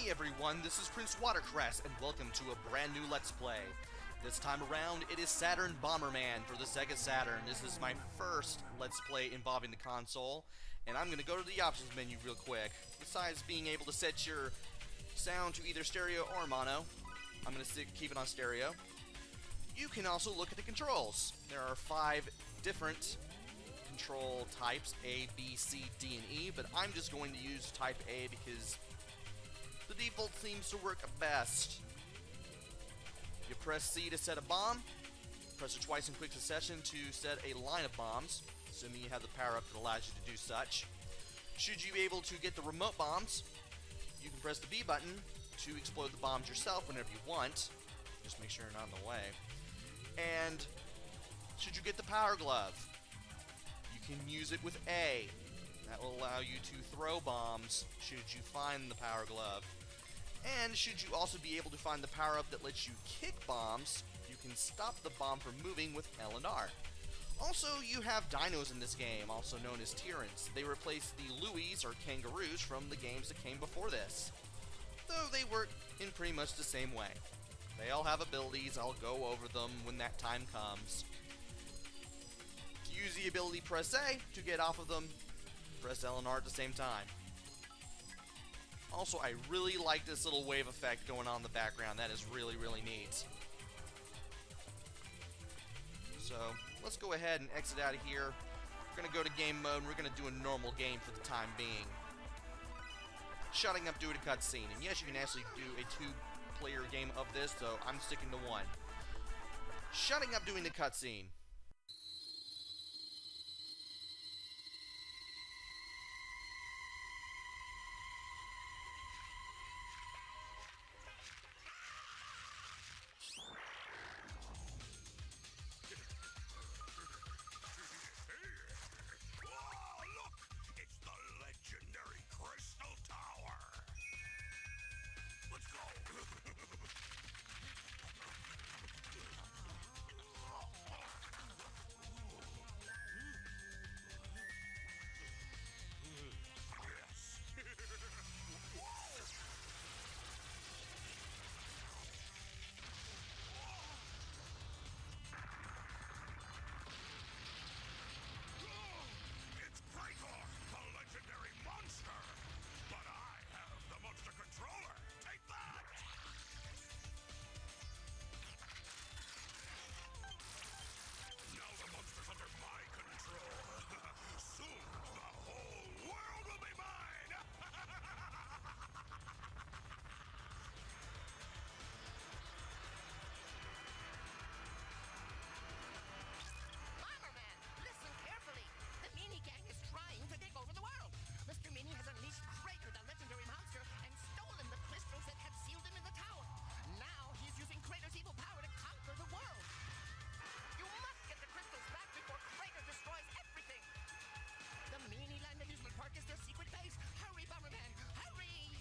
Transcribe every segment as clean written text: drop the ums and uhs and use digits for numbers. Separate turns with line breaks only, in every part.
Hey everyone, this is PrinceWatercress, and welcome to a brand new Let's Play. This time around, it is Saturn Bomberman for the Sega Saturn. This is my first Let's Play involving the console, and I'm going to go to the options menu real quick. Besides being able to set your sound to either stereo or mono, I'm going to keep it on stereo. You can also look at the controls. There are 5 different control types, A, B, C, D, and E, but I'm just going to use type A because the default seems to work best. You press C to set a bomb, press it twice in quick succession to set a line of bombs, assuming you have the power-up that allows you to do such. Should you be able to get the remote bombs, you can press the B button to explode the bombs yourself whenever you want. Just make sure you're not in the way. And should you get the power glove, you can use it with A. That will allow you to throw bombs should you find the power glove. And should you also be able to find the power-up that lets you kick bombs, you can stop the bomb from moving with L and R. Also, you have dinos in this game, also known as Tyrants. They replace the Louis or kangaroos from the games that came before this, though they work in pretty much the same way. They all have abilities. I'll go over them when that time comes. To use the ability, press A. To get off of them, press L and R at the same time. Also, I really like this little wave effect going on in the background. That is really, really neat. So, let's go ahead and exit out of here. We're going to go to game mode, and we're going to do a normal game for the time being. Shutting up due to cutscene. And yes, you can actually do a 2-player game of this, so I'm sticking to 1. Shutting up doing the cutscene.
Let's go! It's Krator, the legendary monster! But I have the monster controller! Take that! Now the monster's under my control. Soon, the whole world will be mine!
Bomberman, listen carefully. The Meanie gang is trying to take over the world. Mr. Meanie has unleashed Krator, the legendary monster, and stolen the crystals that had sealed him in the tower. Now he's using Krator's evil power to conquer the world. You must get the crystals back before Krator destroys everything. The Meanie Land Amusement Park is their secret base. Hurry, Bomberman, hurry!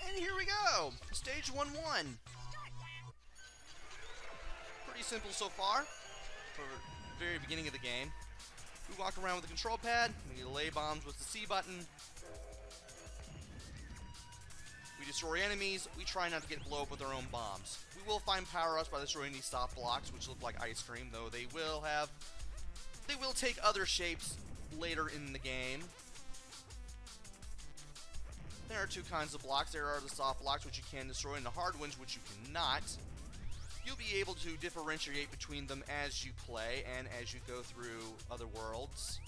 And here we go! Stage 1-1. Pretty simple so far, for the very beginning of the game. We walk around with the control pad, we lay bombs with the C button. We destroy enemies, we try not to get blown up with our own bombs. We will find power-ups by destroying these soft blocks, which look like ice cream, though they will take other shapes later in the game. There are 2 kinds of blocks. There are the soft blocks, which you can destroy, and the hard ones, which you cannot. You'll be able to differentiate between them as you play and as you go through other worlds,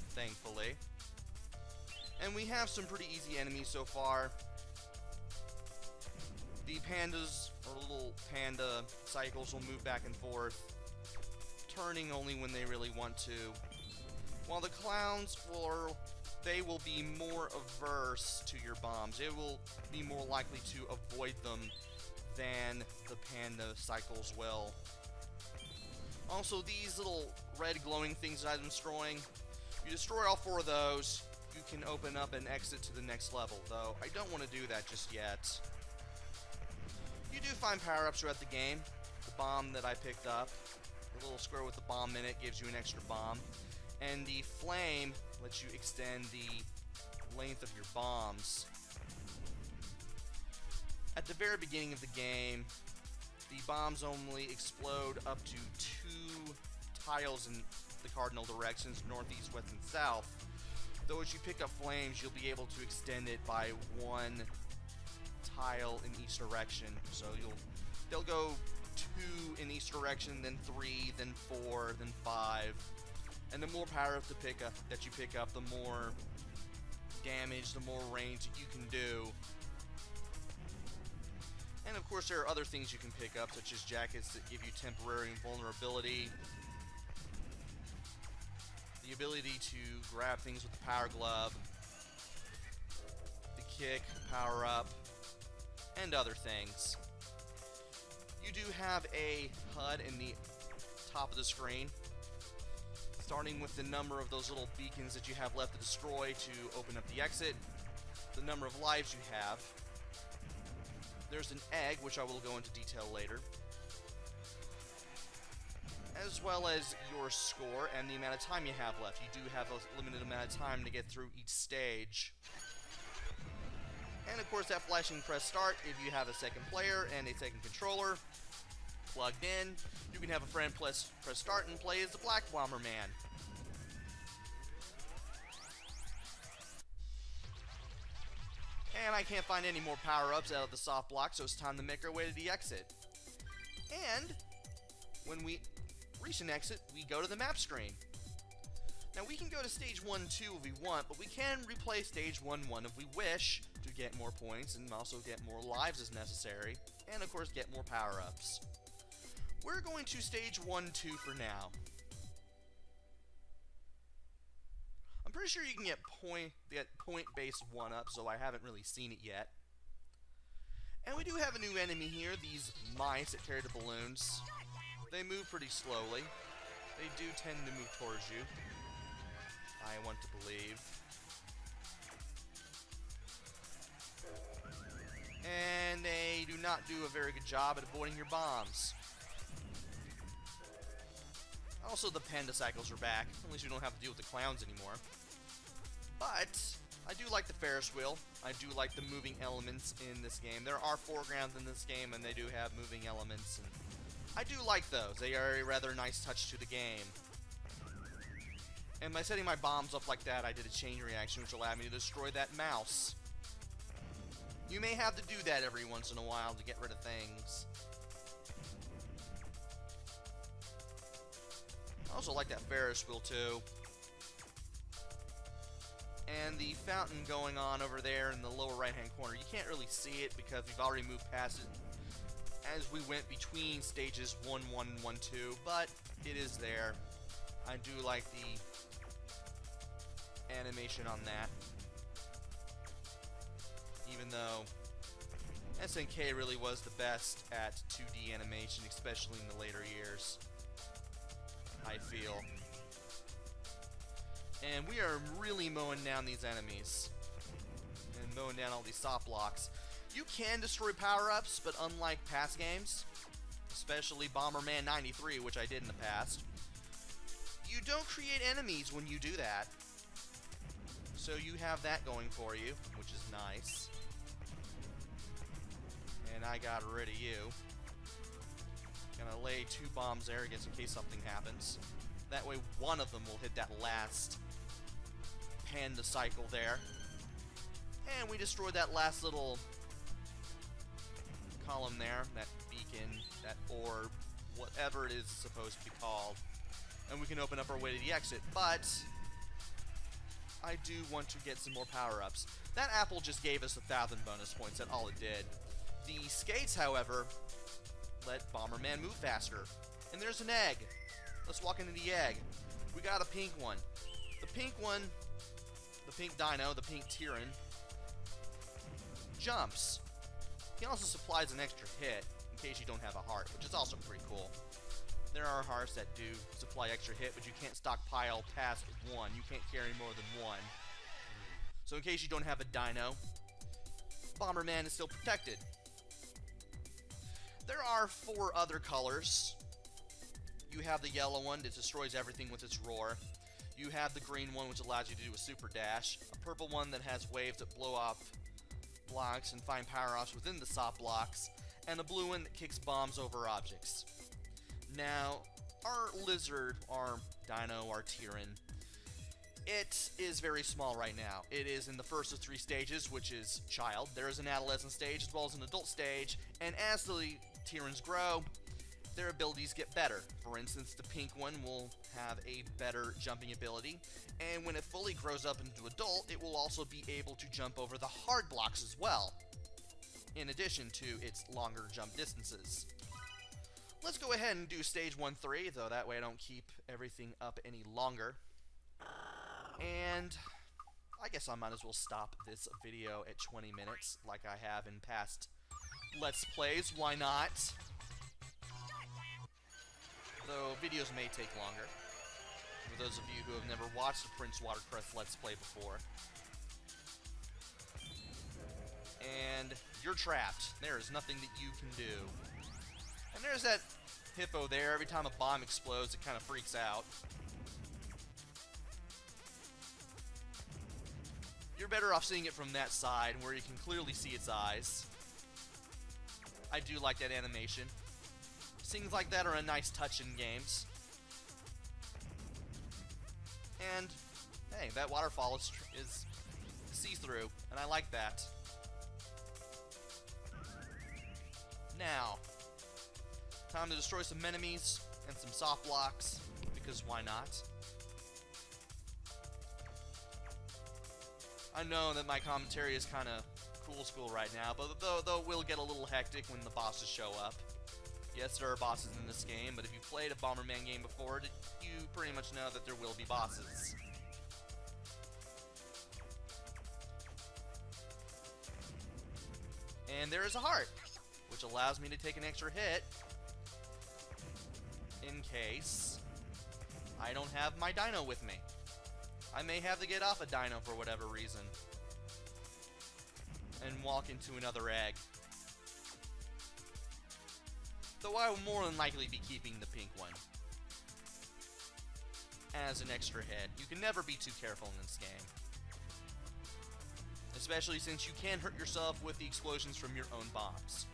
thankfully. And we have some pretty easy enemies so far. The pandas, or little panda cycles, will move back and forth, turning only when they really want to. While the clowns they will be more averse to your bombs. It will be more likely to avoid them than the panda cycles will. Also, these little red glowing things that I'm destroying, you destroy all 4 of those, you can open up and exit to the next level, though I don't want to do that just yet. You do find power-ups throughout the game. The bomb that I picked up, the little square with the bomb in it, gives you an extra bomb. And the flame lets you extend the length of your bombs. At the very beginning of the game, the bombs only explode up to 2 tiles in the cardinal directions, northeast, west, and south. Though as you pick up flames, you'll be able to extend it by 1 tile in each direction. So they'll go 2 in each direction, then 3, then 4, then 5. And the more power up that you pick up, the more damage, the more range that you can do. And of course there are other things you can pick up, such as jackets that give you temporary invulnerability, the ability to grab things with the power glove, the kick, power up, and other things. You do have a HUD in the top of the screen, starting with the number of those little beacons that you have left to destroy to open up the exit, the number of lives you have. There's an egg, which I will go into detail later, as well as your score and the amount of time you have left. You do have a limited amount of time to get through each stage. And of course that flashing press start, if you have a second player and a second controller plugged in, you can have a friend press start and play as the Black Bomberman. And I can't find any more power-ups out of the soft block, so it's time to make our way to the exit. And when we reach an exit, we go to the map screen. Now we can go to stage 1-2 if we want, but we can replay stage 1-1 if we wish to get more points and also get more lives as necessary, and of course get more power-ups. We're going to stage 1-2 for now. I'm pretty sure you can get point-based 1-ups, so I haven't really seen it yet. And we do have a new enemy here, these mice that carry the balloons. They move pretty slowly. They do tend to move towards you, I want to believe. And they do not do a very good job at avoiding your bombs. Also, the panda cycles are back. At least you don't have to deal with the clowns anymore. But I do like the Ferris wheel. I do like the moving elements in this game. There are foregrounds in this game, and they do have moving elements, and I do like those. They are a rather nice touch to the game. And by setting my bombs up like that, I did a chain reaction, which allowed me to destroy that mouse. You may have to do that every once in a while to get rid of things. I also like that Ferris wheel too. And the fountain going on over there in the lower right hand corner, you can't really see it because we've already moved past it as we went between stages 1-1 and 1-2, but it is there. I do like the animation on that, even though SNK really was the best at 2D animation, especially in the later years, I feel. And we are really mowing down these enemies and mowing down all these soft blocks. You can destroy power-ups, but unlike past games, especially Bomberman 93, which I did in the past, you don't create enemies when you do that. So you have that going for you, which is nice. And I got rid of you. Gonna lay 2 bombs there in case something happens. That way one of them will hit that last panda cycle there. And we destroyed that last little column there, that beacon, that orb, whatever it is supposed to be called. And we can open up our way to the exit, but I do want to get some more power-ups. That apple just gave us 1,000 bonus points, that's all it did. The skates, however, let Bomberman move faster. And there's an egg. Let's walk into the egg. We got a pink one. The pink one, the pink dino, the pink Tyran, jumps. He also supplies an extra hit in case you don't have a heart, which is also pretty cool. There are hearts that do supply extra hit, but you can't stockpile past one. You can't carry more than one. So in case you don't have a dino, Bomberman is still protected. There are 4 other colors. You have the yellow one that destroys everything with its roar. You have the green one, which allows you to do a super dash. A purple one that has waves that blow off blocks and find power-ups within the soft blocks. And a blue one that kicks bombs over objects. Now, our lizard, our dino, our Tyrann, it is very small right now. It is in the first of 3 stages, which is child. There is an adolescent stage as well as an adult stage, and as the Tyranns grow, their abilities get better. For instance, the pink one will have a better jumping ability, and when it fully grows up into adult, it will also be able to jump over the hard blocks as well, in addition to its longer jump distances. Let's go ahead and do stage 1-3, though that way I don't keep everything up any longer. And I guess I might as well stop this video at 20 minutes like I have in past Let's Plays. Why not? Though videos may take longer. For those of you who have never watched the PrinceWatercress Let's Play before. And you're trapped. There is nothing that you can do. And there's that hippo there. Every time a bomb explodes, it kind of freaks out. You're better off seeing it from that side, where you can clearly see its eyes. I do like that animation. Things like that are a nice touch in games. And, hey, that waterfall is see-through, and I like that. Now, time to destroy some enemies and some soft blocks, because why not? I know that my commentary is kind of cool school right now, but though it will get a little hectic when the bosses show up. Yes, there are bosses in this game, but if you've played a Bomberman game before, you pretty much know that there will be bosses. And there is a heart, which allows me to take an extra hit in case I don't have my dino with me. I may have to get off a dino for whatever reason and walk into another egg. Though I will more than likely be keeping the pink one as an extra hit. You can never be too careful in this game. Especially since you can hurt yourself with the explosions from your own bombs.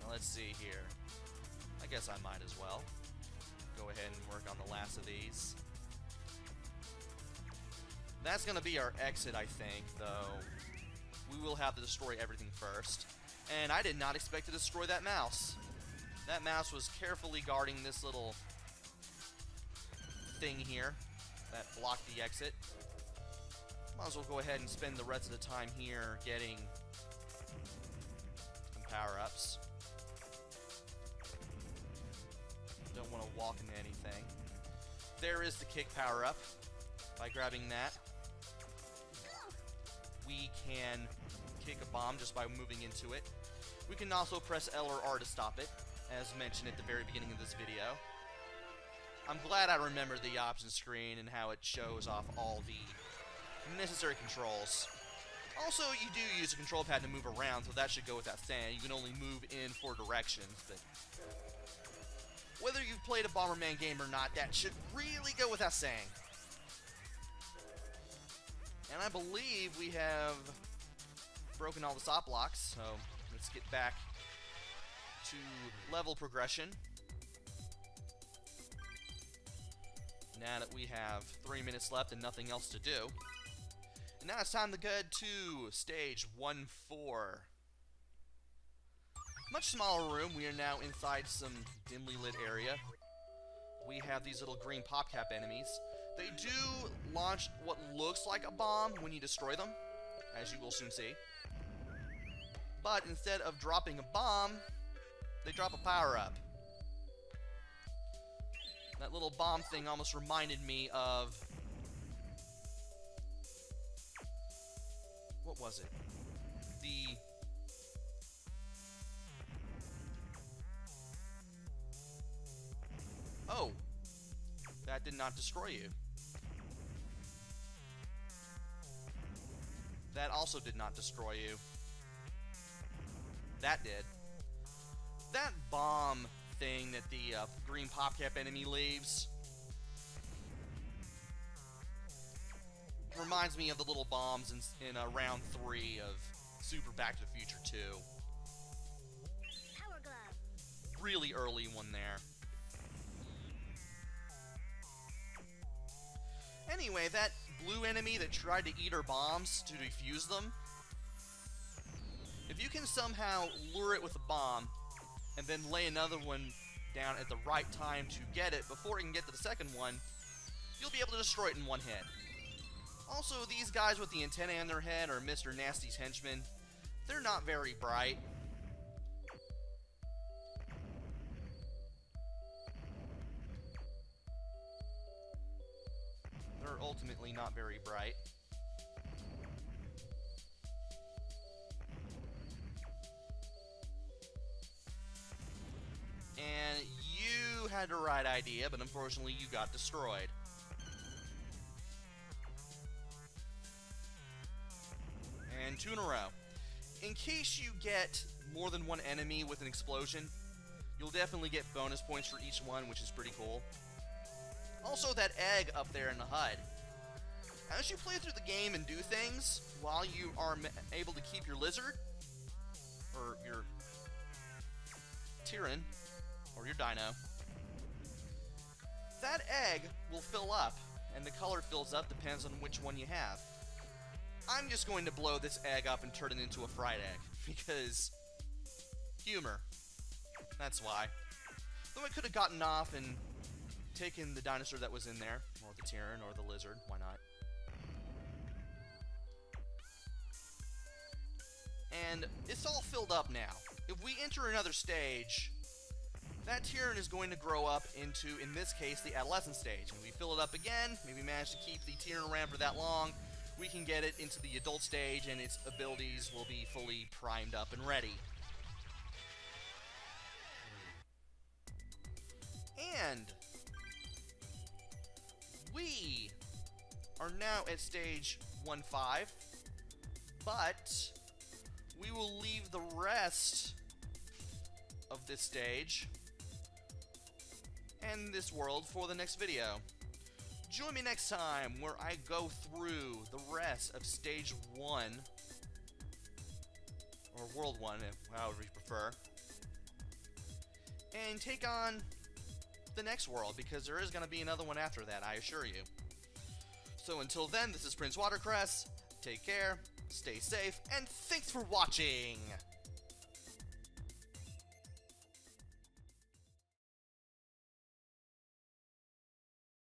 Now let's see here. I guess I might as well go ahead and work on the last of these. That's going to be our exit, I think, though. We will have to destroy everything first. And I did not expect to destroy that mouse. That mouse was carefully guarding this little thing here that blocked the exit. Might as well go ahead and spend the rest of the time here getting some power-ups. Don't want to walk into anything. There is the kick power-up. By grabbing that, we can kick a bomb just by moving into it. We can also press L or R to stop it, as mentioned at the very beginning of this video. I'm glad I remember the options screen and how it shows off all the necessary controls. Also, you do use a control pad to move around, so that should go without saying. You can only move in 4 directions, but whether you've played a Bomberman game or not, that should really go without saying. And I believe we have broken all the stop blocks, so let's get back to level progression. Now that we have 3 minutes left and nothing else to do. And now it's time to get to stage 1-4. Much smaller room. We are now inside some dimly lit area. We have these little green PopCap enemies. They do launch what looks like a bomb when you destroy them, as you will soon see. But instead of dropping a bomb, they drop a power-up. That little bomb thing almost reminded me of what was it? The... Oh, that did not destroy you. That also did not destroy you. That did. That bomb thing that the green PopCap enemy leaves reminds me of the little bombs in round 3 of Super Back to the Future 2.
Power glove.
Really early one there. Anyway, that blue enemy that tried to eat our bombs to defuse them, if you can somehow lure it with a bomb and then lay another one down at the right time to get it before it can get to the second one, you'll be able to destroy it in one hit. Also, these guys with the antennae on their head are Mr. Nasty's henchmen. They're not very bright. They're ultimately not very bright. And you had the right idea, but unfortunately you got destroyed. And 2 in a row. In case you get more than one enemy with an explosion, you'll definitely get bonus points for each one, which is pretty cool. Also, that egg up there in the HUD. As you play through the game and do things, while you are able to keep your lizard, or your Tyrann, or your dino, that egg will fill up, and the color fills up depends on which one you have. I'm just going to blow this egg up and turn it into a fried egg, because humor. That's why. Though I could have gotten off and taken the dinosaur that was in there, or the Tyrann, or the lizard, why not? And it's all filled up now. If we enter another stage, that Tyrann is going to grow up into, in this case, the adolescent stage. And we fill it up again, maybe manage to keep the Tyrann around for that long, we can get it into the adult stage and its abilities will be fully primed up and ready. And we are now at stage 1-5, but we will leave the rest of this stage and this world for the next video. Join me next time where I go through the rest of stage 1, or world 1, however you prefer, and take on the next world, because there is going to be another one after that, I assure you. So until then, this is PrinceWatercress. Take care, stay safe, and thanks for watching!